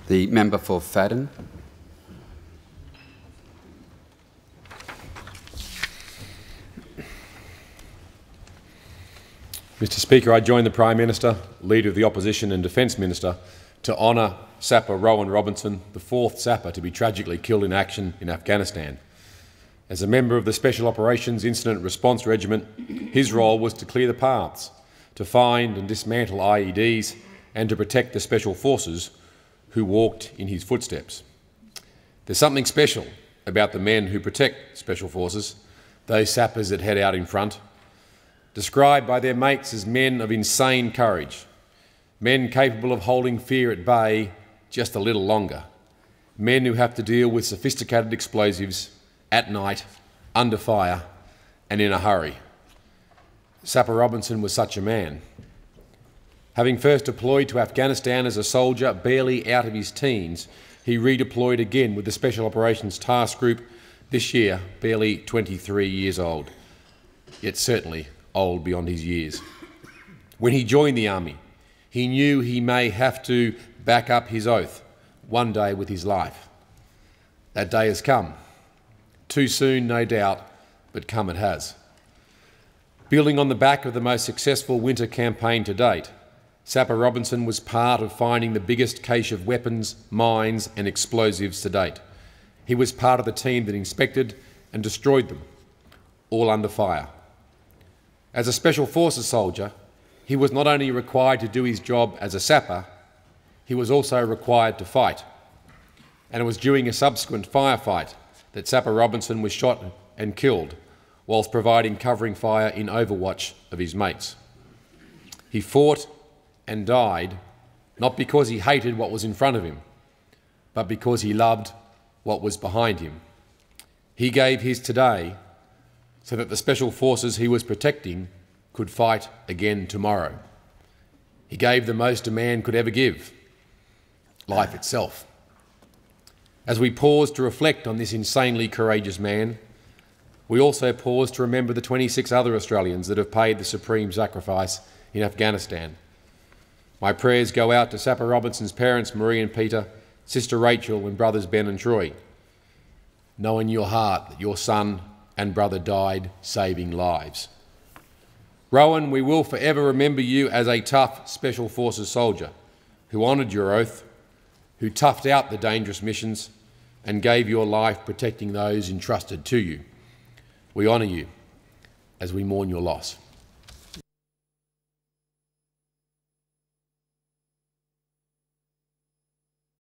The member for Fadden. Mr Speaker, I join the Prime Minister, Leader of the Opposition and Defence Minister to honour Sapper Rowan Robinson, the fourth sapper to be tragically killed in action in Afghanistan. As a member of the Special Operations Incident Response Regiment, his role was to clear the paths, to find and dismantle IEDs and to protect the Special Forces who walked in his footsteps. There's something special about the men who protect Special Forces, those sappers that head out in front, described by their mates as men of insane courage, men capable of holding fear at bay just a little longer, men who have to deal with sophisticated explosives at night, under fire and in a hurry. Sapper Robinson was such a man. Having first deployed to Afghanistan as a soldier barely out of his teens, he redeployed again with the Special Operations Task Group this year, barely 23 years old, yet certainly old beyond his years. When he joined the Army, he knew he may have to back up his oath one day with his life. That day has come. Too soon, no doubt, but come it has. Building on the back of the most successful winter campaign to date, Sapper Robinson was part of finding the biggest cache of weapons, mines and explosives to date. He was part of the team that inspected and destroyed them, all under fire. As a Special Forces soldier, he was not only required to do his job as a sapper, he was also required to fight. And it was during a subsequent firefight that Sapper Robinson was shot and killed whilst providing covering fire in overwatch of his mates. He fought and died not because he hated what was in front of him, but because he loved what was behind him. He gave his today so that the Special Forces he was protecting could fight again tomorrow. He gave the most a man could ever give, life itself. As we pause to reflect on this insanely courageous man, we also pause to remember the 26 other Australians that have paid the supreme sacrifice in Afghanistan. My prayers go out to Sapper Robinson's parents, Marie and Peter, sister Rachel and brothers Ben and Troy. Know in your heart that your son and brother died saving lives. Rowan, we will forever remember you as a tough Special Forces soldier who honoured your oath, who toughed out the dangerous missions and gave your life protecting those entrusted to you. We honour you as we mourn your loss.